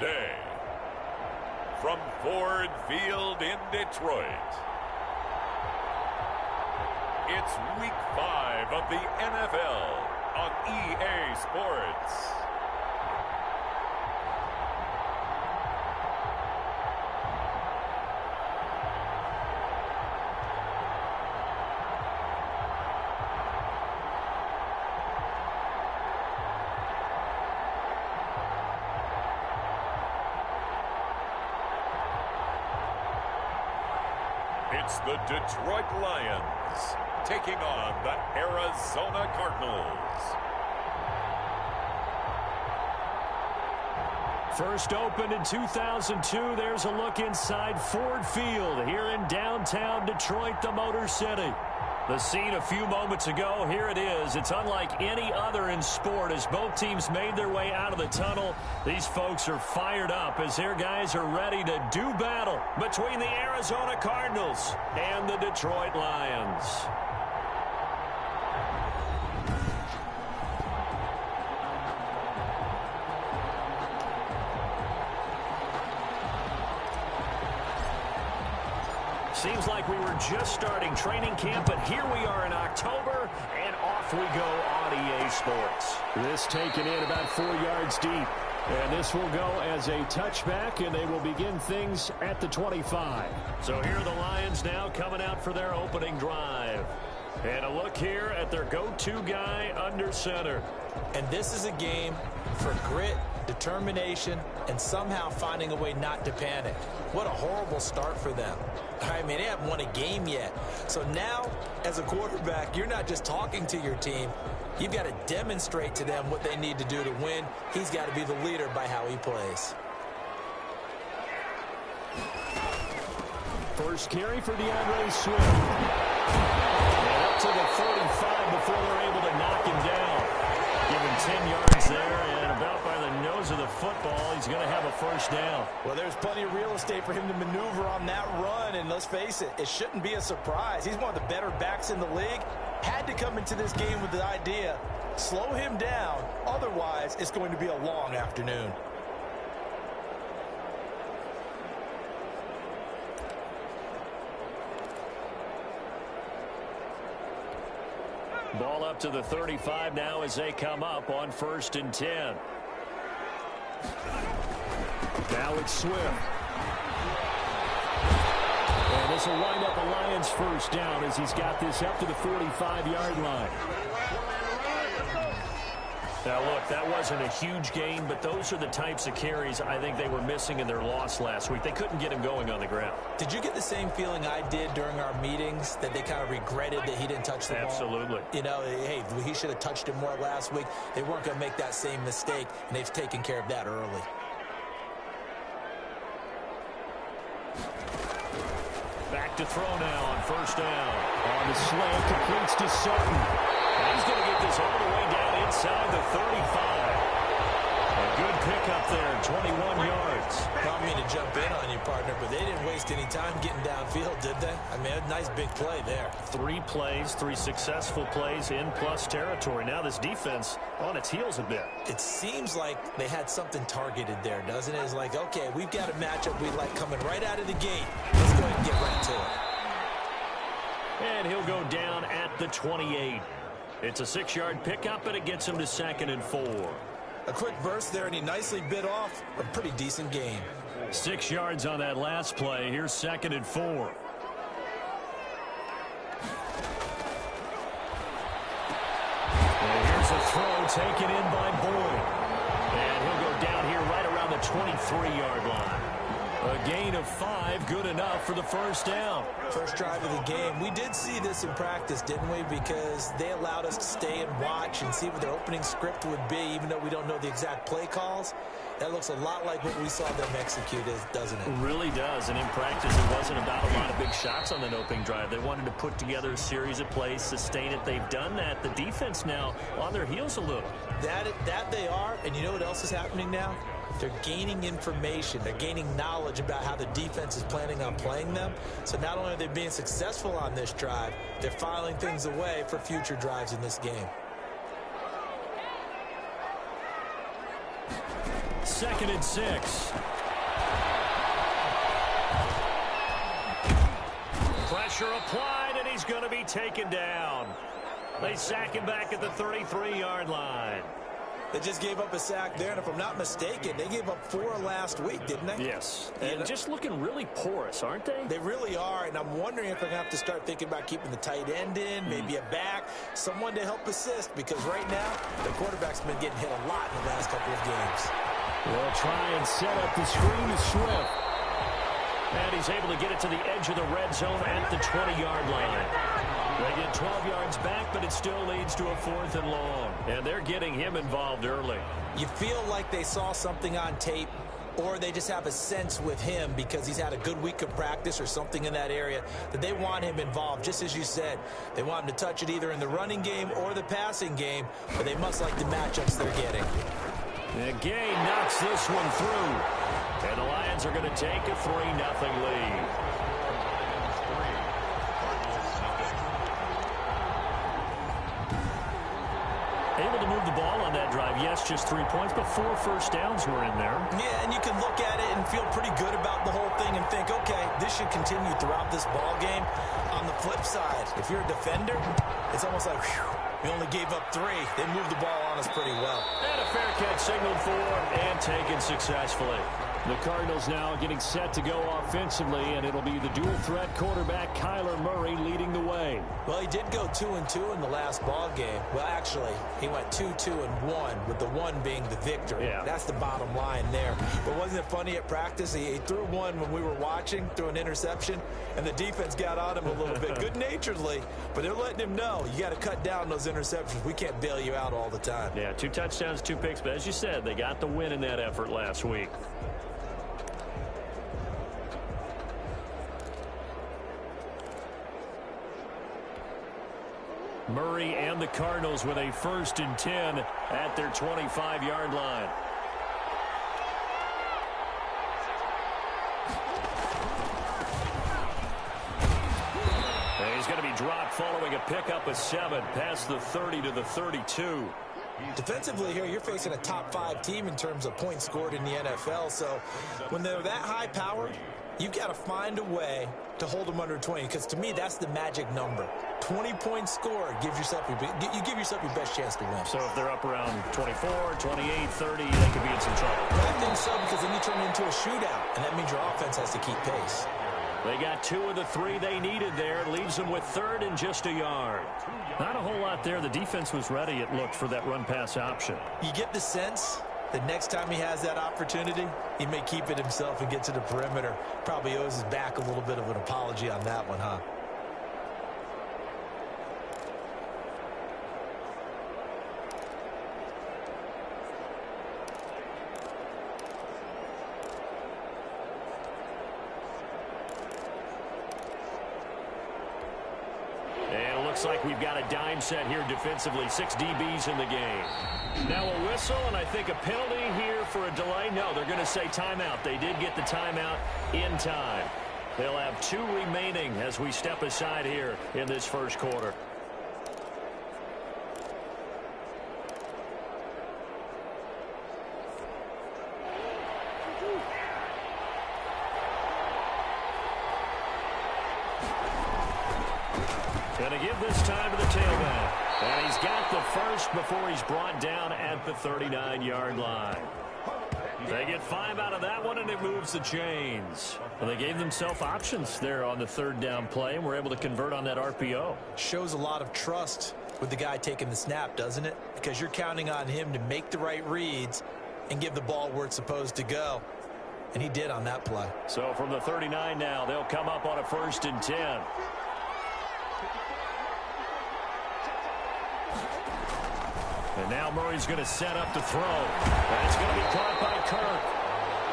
Today, from Ford Field in Detroit, it's Week 5 of the NFL on EA Sports. It's the Detroit Lions taking on the Arizona Cardinals. First opened in 2002, there's a look inside Ford Field here in downtown Detroit, the Motor City. The scene a few moments ago, here it is. It's unlike any other in sport as both teams made their way out of the tunnel. These folks are fired up as their guys are ready to do battle between the Arizona Cardinals and the Detroit Lions. Seems like we were just starting training camp, but here we are in October, and off we go on EA Sports. This taken in about 4 yards deep, and this will go as a touchback, and they will begin things at the 25. So here are the Lions now coming out for their opening drive. And a look here at their go-to guy under center. And this is a game for grit, determination, and somehow finding a way not to panic. What a horrible start for them. I mean, they haven't won a game yet. So now, as a quarterback, you're not just talking to your team. You've got to demonstrate to them what they need to do to win. He's got to be the leader by how he plays. First carry for DeAndre Swift. And up to the 45 before they're able to knock him down. Give him 10 yards there, and about by the nose of the football, he's going to have a first down. Well, there's plenty of real estate for him to maneuver on that run, and let's face it, it shouldn't be a surprise. He's one of the better backs in the league. Had to come into this game with the idea, slow him down, otherwise it's going to be a long afternoon. Ball up to the 35 now as they come up on 1st and 10. Now it's Swift. And this will wind up a Lions first down as he's got this up to the 45-yard line. Now, look, that wasn't a huge gain, but those are the types of carries I think they were missing in their loss last week. They couldn't get him going on the ground. Did you get the same feeling I did during our meetings, that they kind of regretted that he didn't touch the ball? Absolutely. You know, hey, he should have touched it more last week. They weren't going to make that same mistake, and they've taken care of that early. Back to throw now on 1st down. On the slant, completes to Sutton. And he's going to get this all the way down inside the 35. A good pickup there, 21 yards. I don't mean to jump in on you, partner, but they didn't waste any time getting downfield, did they? I mean, a nice big play there. 3 plays, 3 successful plays in plus territory. Now this defense on its heels a bit. It seems like they had something targeted there, doesn't it? It's like, okay, we've got a matchup we like coming right out of the gate. Let's go ahead and get right to it. And he'll go down at the 28. It's a 6-yard pickup, and it gets him to 2nd and 4. A quick burst there, and he nicely bit off a pretty decent gain. 6 yards on that last play. Here's 2nd and 4. And here's a throw taken in by Boyd. And he'll go down here right around the 23-yard line. A gain of 5, good enough for the first down. First drive of the game. We did see this in practice, didn't we? Because they allowed us to stay and watch and see what their opening script would be, even though we don't know the exact play calls. That looks a lot like what we saw them execute, doesn't it? It really does. And in practice, it wasn't about a lot of big shots on the opening drive. They wanted to put together a series of plays, sustain it. They've done that. The defense now on their heels a little. That they are. And you know what else is happening now? They're gaining information. They're gaining knowledge about how the defense is planning on playing them. So not only are they being successful on this drive, they're filing things away for future drives in this game. 2nd and 6. Pressure applied, and he's going to be taken down. They sack him back at the 33-yard line. They just gave up a sack there, and if I'm not mistaken, they gave up 4 last week, didn't they? Yes, and just looking really porous, aren't they? They really are, and I'm wondering if they're going to have to start thinking about keeping the tight end in, maybe a back, someone to help assist, because right now, the quarterback's been getting hit a lot in the last couple of games. They'll try and set up the screen to Swift. And he's able to get it to the edge of the red zone at the 20-yard line. They get 12 yards back, but it still leads to a 4th and long. And they're getting him involved early. You feel like they saw something on tape, or they just have a sense with him because he's had a good week of practice or something in that area that they want him involved. Just as you said, they want him to touch it either in the running game or the passing game, but they must like the matchups they're getting. And Gay knocks this one through. And the Lions are going to take a 3-0 lead. Able to move the ball on that drive. Yes, just 3 points, but 4 first downs were in there. Yeah, and you can look at it and feel pretty good about the whole thing and think, okay, this should continue throughout this ball game. On the flip side, if you're a defender, it's almost like, whew, we only gave up 3. They moved the ball on us pretty well. And a fair catch signaled for and taken successfully. The Cardinals now getting set to go offensively, and it'll be the dual-threat quarterback Kyler Murray leading the way. Well, he did go 2-2 in the last ball game. Well, actually, he went 2-2-1, with the 1 being the victory. Yeah. That's the bottom line there. But wasn't it funny at practice? He threw one when we were watching, threw an interception, and the defense got on him a little bit, good-naturedly. But they're letting him know, you got to cut down those interceptions. We can't bail you out all the time. Yeah, 2 touchdowns, 2 picks. But as you said, they got the win in that effort last week. Murray and the Cardinals with a 1st and 10 at their 25-yard line. And he's going to be dropped following a pickup of 7 past the 30 to the 32. Defensively here, you're facing a top 5 team in terms of points scored in the NFL. So when they're that high powered, you've got to find a way to hold them under 20, because to me, that's the magic number. 20 points scored gives yourself you give yourself your best chance to win. So if they're up around 24, 28, 30, they could be in some trouble. Well, I think so, because then you turn it into a shootout, and that means your offense has to keep pace. They got 2 of the 3 they needed there. Leaves them with 3rd and just a yard. Not a whole lot there. The defense was ready, it looked, for that run-pass option. You get the sense that next time he has that opportunity, he may keep it himself and get to the perimeter. Probably owes his back a little bit of an apology on that one, huh? Looks like we've got a dime set here defensively. 6 DBs in the game. Now a whistle, and I think a penalty here for a delay. No, they're going to say timeout. They did get the timeout in time. They'll have 2 remaining as we step aside here in this first quarter. Going to give this time to the tailback. And he's got the first before he's brought down at the 39-yard line. They get 5 out of that one, and it moves the chains. Well, they gave themselves options there on the 3rd down play, and were able to convert on that RPO. Shows a lot of trust with the guy taking the snap, doesn't it? Because you're counting on him to make the right reads and give the ball where it's supposed to go. And he did on that play. So from the 39 now, they'll come up on a 1st and 10. And now Murray's going to set up to throw. And it's going to be caught by Kirk.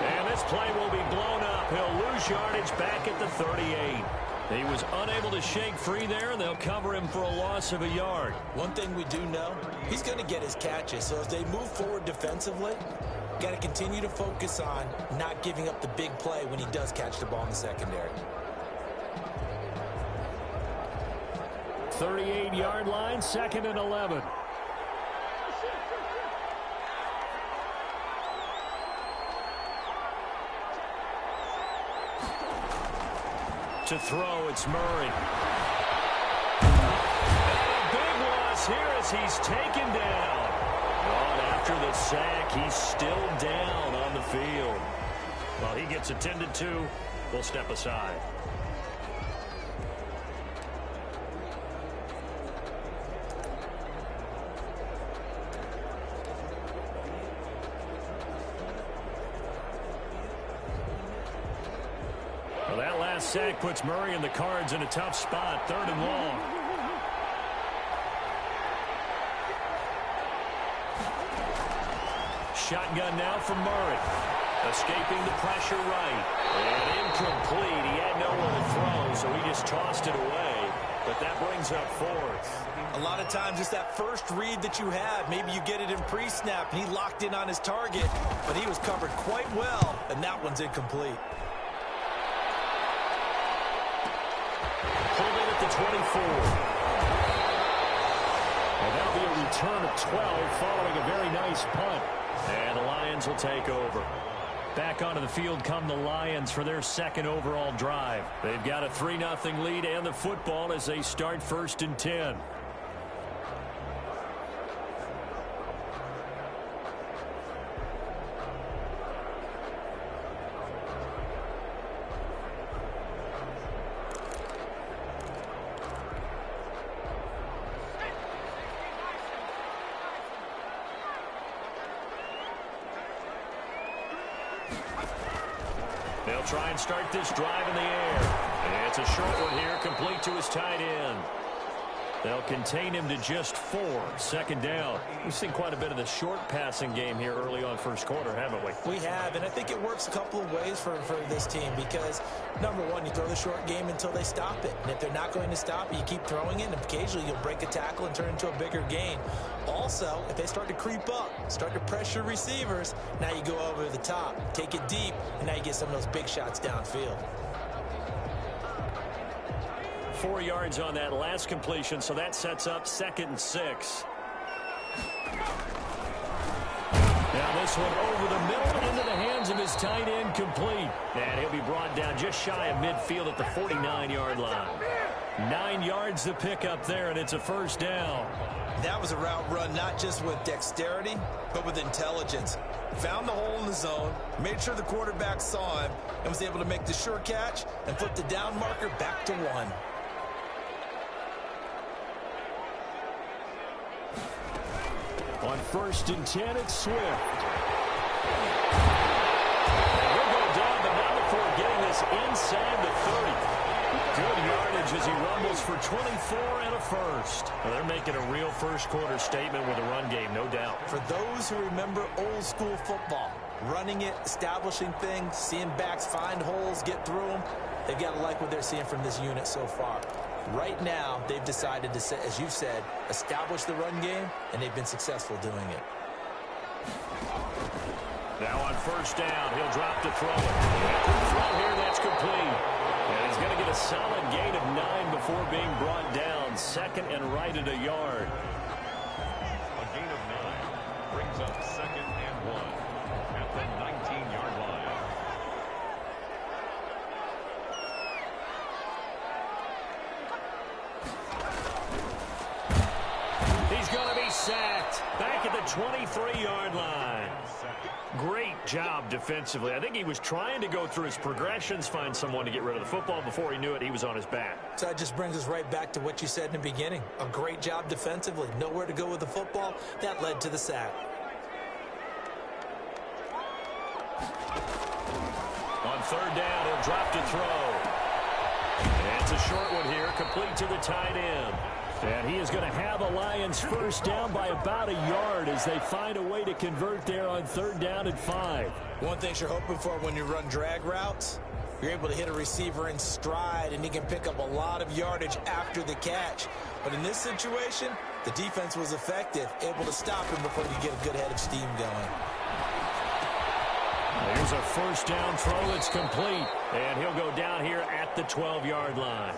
And this play will be blown up. He'll lose yardage back at the 38. He was unable to shake free there, and they'll cover him for a loss of a yard. One thing we do know, he's going to get his catches. So as they move forward defensively, got to continue to focus on not giving up the big play when he does catch the ball in the secondary. 38-yard line, 2nd and 11. To throw, it's Murray. And a big loss here as he's taken down. And after the sack, he's still down on the field. Well, he gets attended to. We'll step aside. Well, that last sack puts Murray and the Cards in a tough spot, 3rd and long. Shotgun now from Murray. Escaping the pressure right. And incomplete. He had nowhere to throw, so he just tossed it away. But that brings up 4th. A lot of times it's that first read that you have. Maybe you get it in pre-snap, and he locked in on his target, but he was covered quite well, and that one's incomplete. Holding at the 24. And that'll be a return of 12 following a very nice punt. And the Lions will take over. Back onto the field come the Lions for their 2nd overall drive. They've got a 3-0 lead and the football as they start 1st and 10. They'll try and start this drive in the air. And it's a short one here, complete to his tight end. They'll contain him to just 4, 2nd down. We've seen quite a bit of the short passing game here early on 1st quarter, haven't we? We have, and I think it works a couple of ways for this team because, number one, you throw the short game until they stop it. And if they're not going to stop it, you keep throwing it, and occasionally you'll break a tackle and turn into a bigger gain. Also, if they start to creep up, start to pressure receivers, now you go over the top, take it deep, and now you get some of those big shots downfield. 4 yards on that last completion, so that sets up 2nd and 6. Now this one over the middle into the hands of his tight end, complete. And he'll be brought down just shy of midfield at the 49-yard line. 9 yards to pick up there, and it's a 1st down. That was a route run not just with dexterity, but with intelligence. Found the hole in the zone, made sure the quarterback saw him, and was able to make the sure catch and flip the down marker back to 1. On 1st and 10, it's Swift. And he'll go down, but not before getting this inside the 30. Good yardage as he rumbles for 24 and a 1st. Well, they're making a real 1st quarter statement with a run game, no doubt. For those who remember old school football, running it, establishing things, seeing backs find holes, get through them, they've got to like what they're seeing from this unit so far. Right now, they've decided to, as you've said, establish the run game, and they've been successful doing it. Now on 1st down, he'll drop to throw it. After the throw here, that's complete. And he's going to get a solid gain of 9 before being brought down. 2nd and right at a yard. A gain of 9 brings up 2nd and 1 at the 19-yard line. He's going to be sacked back at the 23-yard line. Great job defensively. I think he was trying to go through his progressions, find someone to get rid of the football. Before he knew it, he was on his back. So that just brings us right back to what you said in the beginning. A great job defensively. Nowhere to go with the football. That led to the sack. On 3rd down, he'll drop to throw. And it's a short one here, complete to the tight end. And he is going to have a Lions 1st down by about a yard as they find a way to convert there on 3rd down and 5. One thing you're hoping for when you run drag routes, you're able to hit a receiver in stride, and he can pick up a lot of yardage after the catch. But in this situation, the defense was effective, able to stop him before you get a good head of steam going. There's a 1st down throw. It's complete. And he'll go down here at the 12-yard line.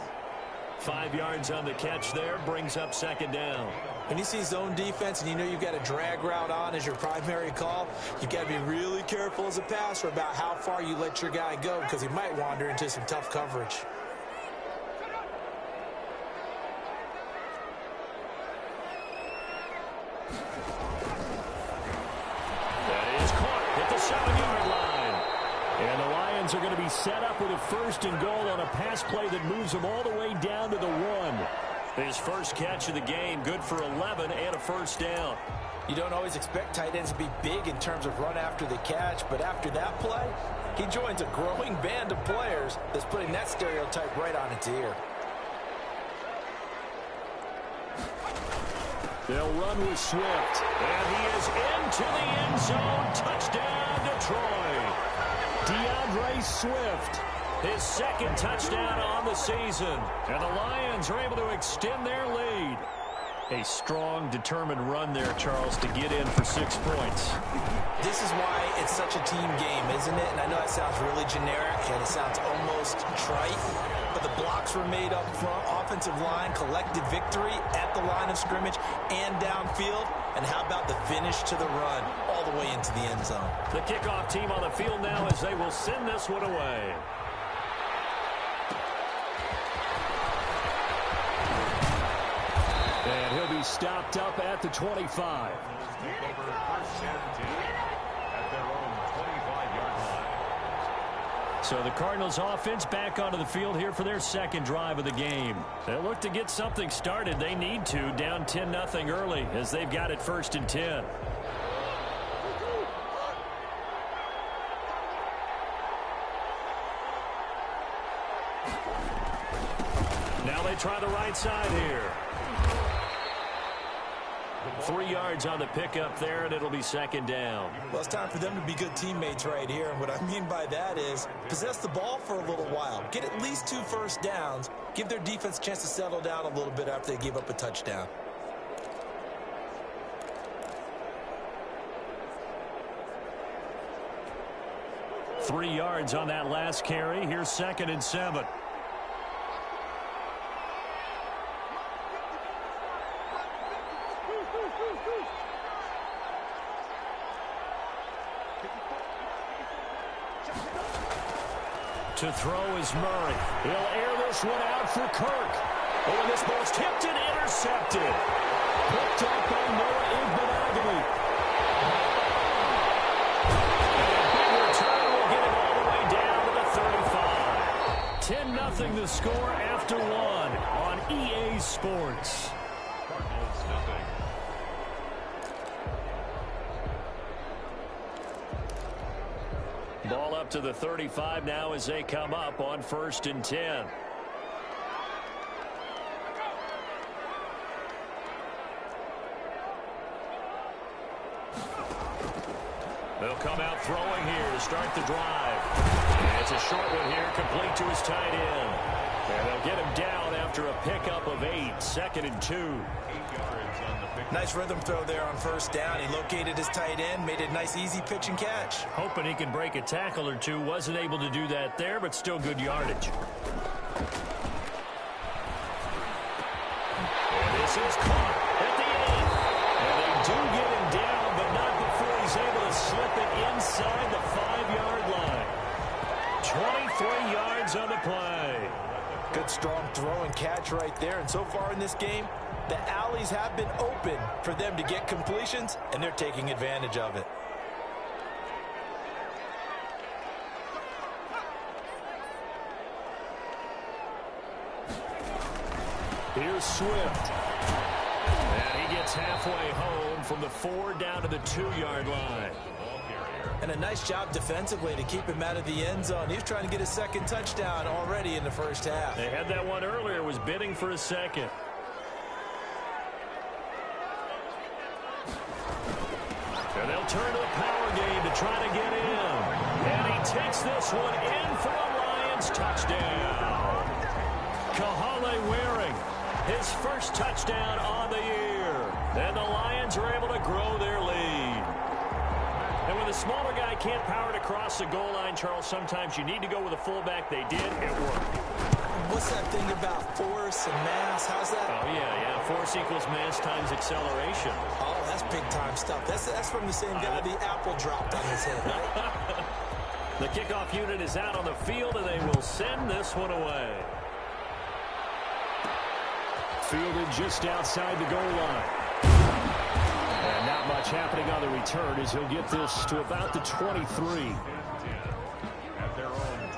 5 yards on the catch there, brings up 2nd down. When you see zone defense and you know you've got a drag route on as your primary call, you've got to be really careful as a passer about how far you let your guy go because he might wander into some tough coverage. Lions are going to be set up with a 1st and goal on a pass play that moves them all the way down to the 1. His first catch of the game, good for 11 and a 1st down. You don't always expect tight ends to be big in terms of run after the catch, but after that play, he joins a growing band of players that's putting that stereotype right on its ear. They'll run with Swift, and he is into the end zone. Touchdown, Detroit. DeAndre Swift, his 2nd touchdown on the season. And the Lions are able to extend their lead. A strong, determined run there, Charles, to get in for 6 points. This is why it's such a team game, isn't it? And I know that sounds really generic, and it sounds almost trite, but the blocks were made up front. Offensive line collected victory at the line of scrimmage and downfield. And how about the finish to the run all the way into the end zone? The kickoff team on the field now as they will send this one away. And he'll be stopped up at the 25. Take over 1st and 10 at their own 25-yard line. So the Cardinals offense back onto the field here for their 2nd drive of the game. They'll look to get something started. They need to, down 10-0 early as they've got it 1st and 10. Now they try the right side here. 3 yards on the pickup there, and it'll be 2nd down. Well, it's time for them to be good teammates right here. And what I mean by that is possess the ball for a little while. Get at least 2 first downs. Give their defense a chance to settle down a little bit after they give up a touchdown. Three yards on that last carry. Here's 2nd and 7. To throw is Murray. He'll air this one out for Kirk. Oh, and this ball's tipped and intercepted. Picked up by Noah Igbenogany. And a big return will get him all the way down to the 35. 10-0 the score after 1 on EA Sports. Cardinals nothing. Ball up to the 35 now as they come up on 1st and 10. They'll come out throwing here to start the drive. And it's a short one here, complete to his tight end. And they'll get him down after a pickup of 8, 2nd and 2. 8 yards on the pick. Nice rhythm throw there on 1st down. He located his tight end, made it a nice easy pitch and catch. Hoping he can break a tackle or two. Wasn't able to do that there, but still good yardage. And this is caught at the 8th. And they do get him down, but not before he's able to slip it inside the 5-yard line. 23 yards on the play. Good strong throw and catch right there. And so far in this game, the alleys have been open for them to get completions, and they're taking advantage of it. Here's Swift. And he gets halfway home from the 4 down to the 2-yard line. And a nice job defensively to keep him out of the end zone. He's trying to get his 2nd touchdown already in the 1st half. They had that one earlier, was bidding for a 2nd. And they'll turn to the power game to try to get in. And he takes this one in for a Lions touchdown. Kahale Waring, his 1st touchdown on the year. And the Lions are able to grow their lead. And when the smaller guy can't power it across the goal line, Charles, sometimes you need to go with a fullback. They did. It worked. What's that thing about force and mass? How's that? Oh, yeah. Force equals mass times acceleration. Oh, that's big-time stuff. That's from the same guy the apple dropped on his head, right? The kickoff unit is out on the field, and they will send this one away. Fielded just outside the goal line. And not much happening on the return as he'll get this to about the 23. At their own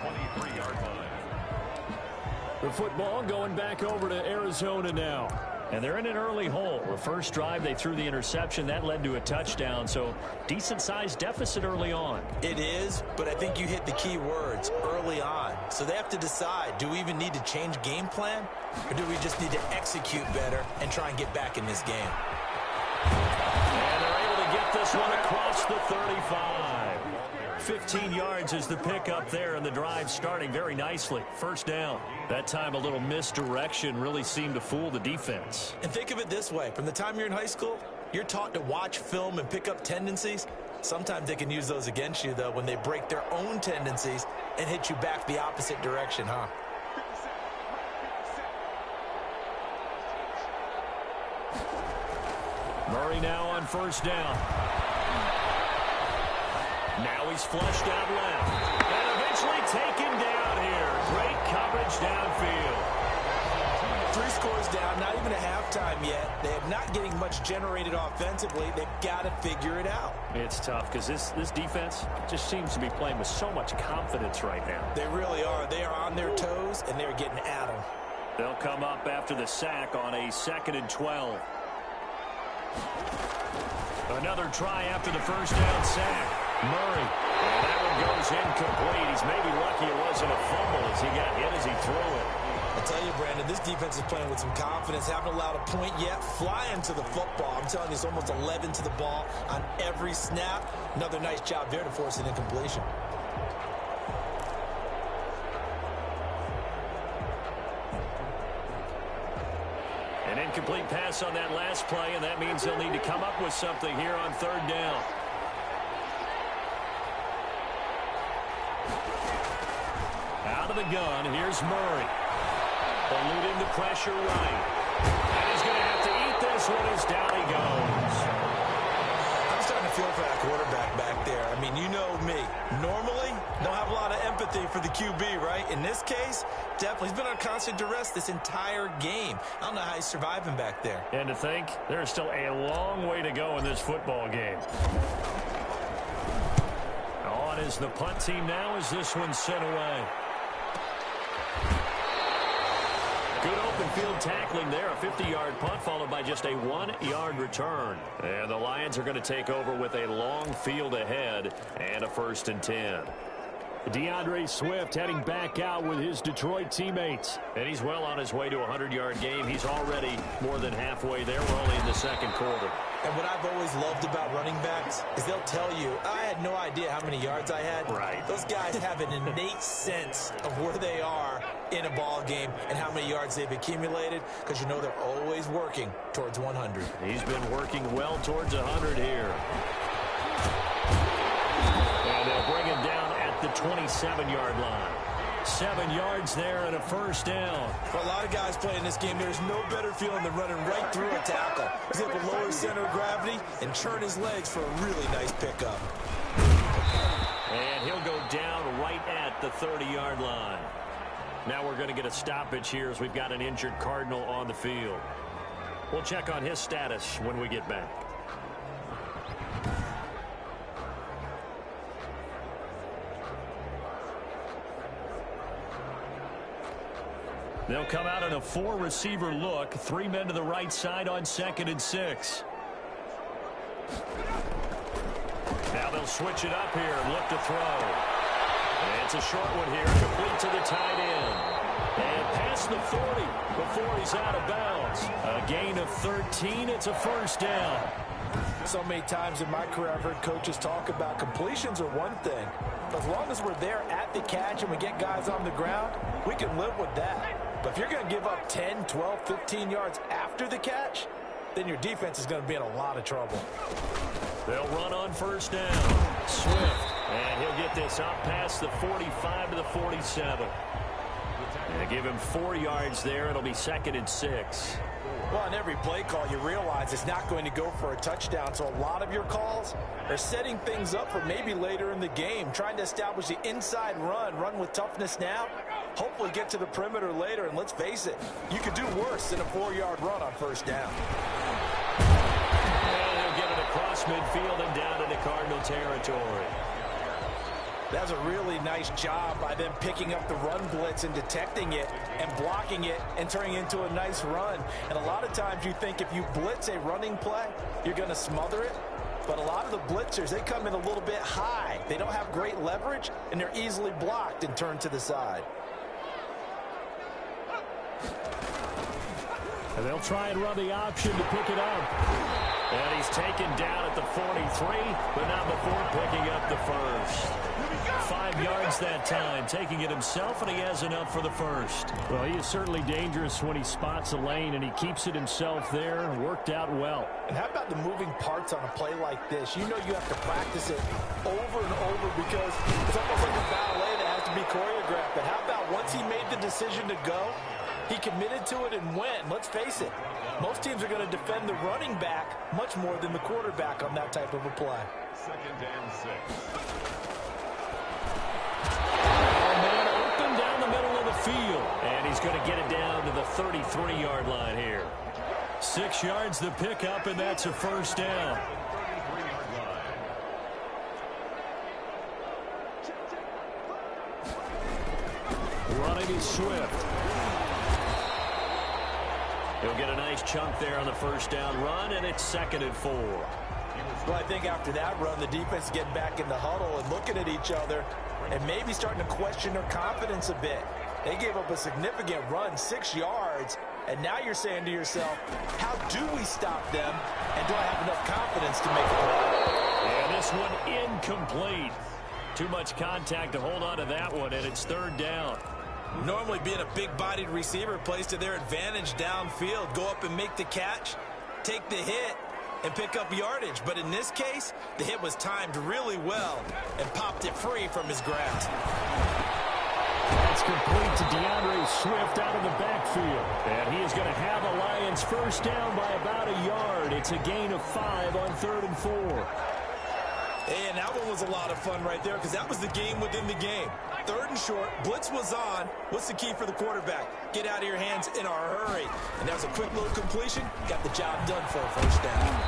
The football going back over to Arizona now. And they're in an early hole. The first drive, they threw the interception. That led to a touchdown, so decent-sized deficit early on. It is, but I think you hit the key words, early on. So they have to decide, do we even need to change game plan, or do we just need to execute better and try and get back in this game? And they're able to get this one across the 35. 15 yards is the pickup there, and the drive starting very nicely. First down. That time a little misdirection really seemed to fool the defense. And think of it this way. From the time you're in high school, you're taught to watch film and pick up tendencies. Sometimes they can use those against you, though, when they break their own tendencies and hit you back the opposite direction, huh? Murray now on first down. Now he's flushed out left. And eventually taken down here. Great coverage downfield. 3 scores down, not even a halftime yet. They are not getting much generated offensively. They've got to figure it out. It's tough because this defense just seems to be playing with so much confidence right now. They really are. They are on their toes, and they're getting at them. They'll come up after the sack on a 2nd and 12. Another try after the first down sack. Murray. And that one goes incomplete. He's maybe lucky it wasn't a fumble as he got hit as he threw it. I tell you, Brandon, this defense is playing with some confidence. Haven't allowed a point yet. Flying to the football. I'm telling you, it's almost 11 to the ball on every snap. Another nice job there to force an incompletion. An incomplete pass on that last play, and that means they'll need to come up with something here on 3rd down. Out of the gun, here's Murray. Eluding the pressure right. And he's going to have to eat this one as down he goes. I'm starting to feel for that quarterback back there. I mean, you know me. Normally, don't have a lot of empathy for the QB, right? In this case, definitely. He's been on constant duress this entire game. I don't know how he's surviving back there. And to think, there's still a long way to go in this football game. On is the punt team now as this one's sent away. Good open field tackling there. A 50-yard punt followed by just a 1-yard return. And the Lions are going to take over with a long field ahead and a 1st and 10. DeAndre Swift heading back out with his Detroit teammates. And he's well on his way to a 100-yard game. He's already more than halfway there. We're only in the 2nd quarter. And what I've always loved about running backs is they'll tell you, I had no idea how many yards I had. Right. Those guys have an innate sense of where they are in a ball game and how many yards they've accumulated, because you know they're always working towards 100. He's been working well towards 100 here. And they'll bring him down at the 27-yard line. 7 yards there and a 1st down. For a lot of guys playing this game, there's no better feeling than running right through a tackle. He's able to lower his center of gravity and turn his legs for a really nice pickup. And he'll go down right at the 30-yard line. Now we're going to get a stoppage here as we've got an injured Cardinal on the field. We'll check on his status when we get back. They'll come out in a 4-receiver look. 3 men to the right side on 2nd and 6. Now they'll switch it up here and look to throw. And it's a short one here, complete to the tight end. And past the 40 before he's out of bounds. A gain of 13. It's a 1st down. So many times in my career, I've heard coaches talk about completions are one thing. As long as we're there at the catch and we get guys on the ground, we can live with that. But if you're going to give up 10, 12, 15 yards after the catch, then your defense is going to be in a lot of trouble. They'll run on 1st down. Swift. And he'll get this up past the 45 to the 47. And give him 4 yards there. It'll be 2nd and 6. Well, on every play call, you realize it's not going to go for a touchdown. So a lot of your calls are setting things up for maybe later in the game, trying to establish the inside run with toughness now, hopefully get to the perimeter later. And let's face it, you could do worse than a 4-yard run on 1st down. And he'll get it across midfield and down into Cardinal territory. That's a really nice job by them picking up the run blitz and detecting it and blocking it and turning it into a nice run. And a lot of times you think if you blitz a running play, you're going to smother it. But a lot of the blitzers, they come in a little bit high. They don't have great leverage, and they're easily blocked and turned to the side. And they'll try and run the option to pick it up. And he's taken down at the 43, but not before picking up the first. 5 yards that time, taking it himself, and he has enough for the first. Well, he is certainly dangerous when he spots a lane, and he keeps it himself there. Worked out well. And how about the moving parts on a play like this? You know you have to practice it over and over because it's almost like a ballet that has to be choreographed. But how about once he made the decision to go, he committed to it and went. Let's face it, most teams are going to defend the running back much more than the quarterback on that type of a play. 2nd and 6. Man open down the middle of the field. And he's going to get it down to the 33-yard line here. 6 yards the pickup, and that's a first down. Running is Swift. He'll get a nice chunk there on the first down run, and it's 2nd and 4. Well, I think after that run, the defense getting back in the huddle and looking at each other and maybe starting to question their confidence a bit. They gave up a significant run, 6 yards, and now you're saying to yourself, how do we stop them, and do I have enough confidence to make a play? And this one incomplete. Too much contact to hold on to that one, and it's 3rd down. Normally being a big-bodied receiver plays to their advantage downfield. Go up and make the catch, take the hit, and pick up yardage. But in this case, the hit was timed really well and popped it free from his grasp. That's complete to DeAndre Swift out of the backfield. And he is going to have a Lions first down by about a yard. It's a gain of 5 on 3rd and 4. And that one was a lot of fun right there because that was the game within the game. 3rd and short, blitz was on. What's the key for the quarterback? Get out of your hands in a hurry. And that was a quick little completion. Got the job done for a first down.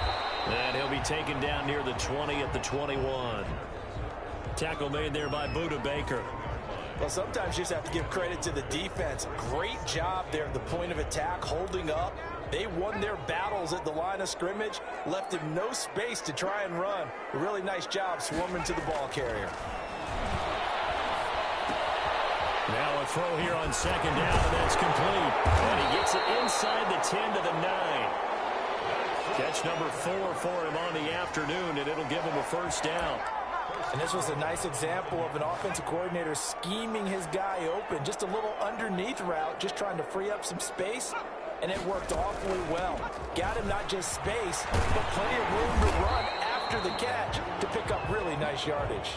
And he'll be taken down near the 20 at the 21. Tackle made there by Budda Baker. Well, sometimes you just have to give credit to the defense. Great job there at the point of attack, holding up. They won their battles at the line of scrimmage, left him no space to try and run. A really nice job swarming to the ball carrier. Now a throw here on 2nd down, and that's complete. And he gets it inside the 10 to the 9. Catch number 4 for him on the afternoon, and it'll give him a first down. And this was a nice example of an offensive coordinator scheming his guy open. Just a little underneath route, just trying to free up some space, and it worked awfully well. Got him not just space, but plenty of room to run after the catch to pick up really nice yardage.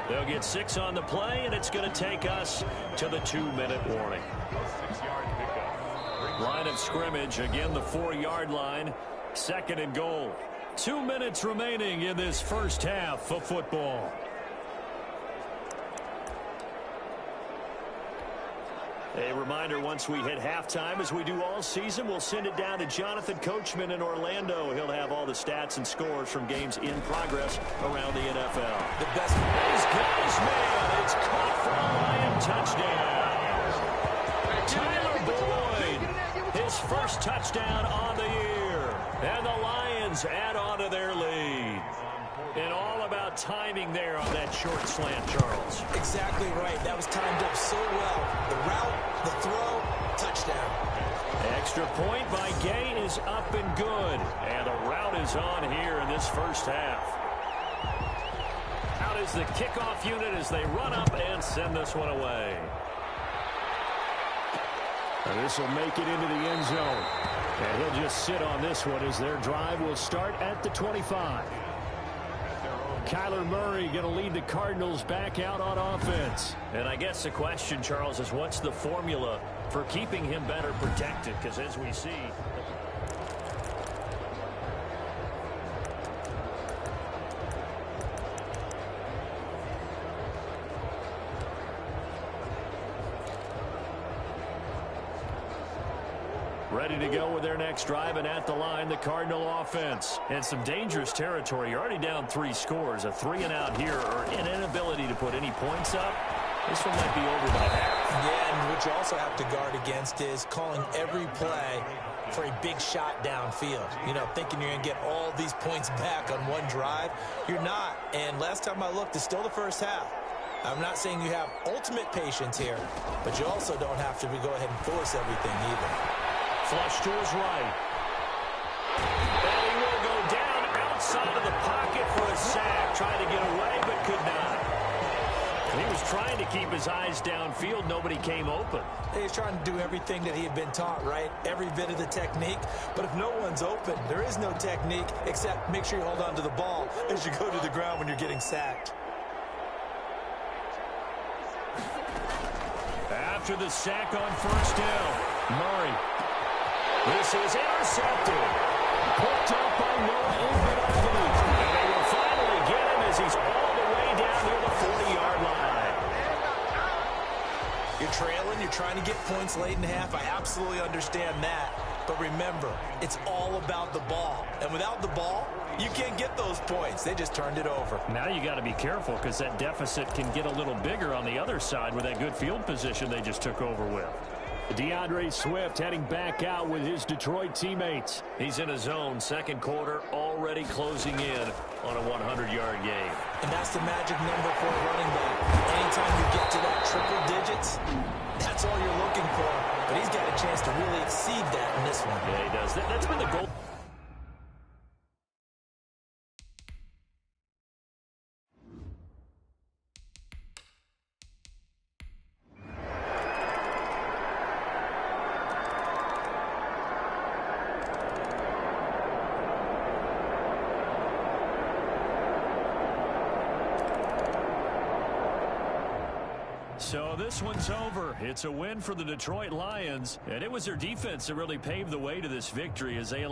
They'll get 6 on the play, and it's going to take us to the 2-minute warning. 6-yard pickup. Line of scrimmage, again the 4-yard line, 2nd and goal. 2 minutes remaining in this first half of football. A reminder, once we hit halftime, as we do all season, we'll send it down to Jonathan Coachman in Orlando. He'll have all the stats and scores from games in progress around the NFL. The best. He's got his man. It's caught for a Lion touchdown. Tyler Boyd, his first touchdown on the year. And the Lions add on to their lead. And all about timing there on that short slant, Charles. Exactly right. That was timed up so well. The route, the throw, touchdown. Extra point by Gay is up and good. And the route is on here in this first half. Out is the kickoff unit as they run up and send this one away. And this will make it into the end zone. And he'll just sit on this one as their drive will start at the 25. Kyler Murray going to lead the Cardinals back out on offense. And I guess the question, Charles, is what's the formula for keeping him better protected? Because as we see... Ready to go with their next drive, and at the line, the Cardinal offense. And some dangerous territory. You're already down 3 scores. A 3-and-out here, or an inability to put any points up. This one might be over by half. Yeah, and what you also have to guard against is calling every play for a big shot downfield. You know, thinking you're going to get all these points back on one drive. You're not. And last time I looked, it's still the first half. I'm not saying you have ultimate patience here, but you also don't have to go ahead and force everything either. Flush to his right. And he will go down outside of the pocket for a sack. Trying to get away, but could not. He was trying to keep his eyes downfield. Nobody came open. He's trying to do everything that he had been taught, right? Every bit of the technique. But if no one's open, there is no technique except make sure you hold on to the ball as you go to the ground when you're getting sacked. After the sack on first down, Murray. This is intercepted. Picked up by Noah Ingram. And they will finally get him as he's all the way down near the 40-yard line. You're trailing, you're trying to get points late in the half. I absolutely understand that. But remember, it's all about the ball. And without the ball, you can't get those points. They just turned it over. Now you got to be careful because that deficit can get a little bigger on the other side with that good field position they just took over with. DeAndre Swift heading back out with his Detroit teammates. He's in a zone, second quarter, already closing in on a 100-yard game. And that's the magic number for a running back. Anytime you get to that triple digits, that's all you're looking for. But he's got a chance to really exceed that in this one. Yeah, he does. That's been the goal. So this one's over. It's a win for the Detroit Lions, and it was their defense that really paved the way to this victory as they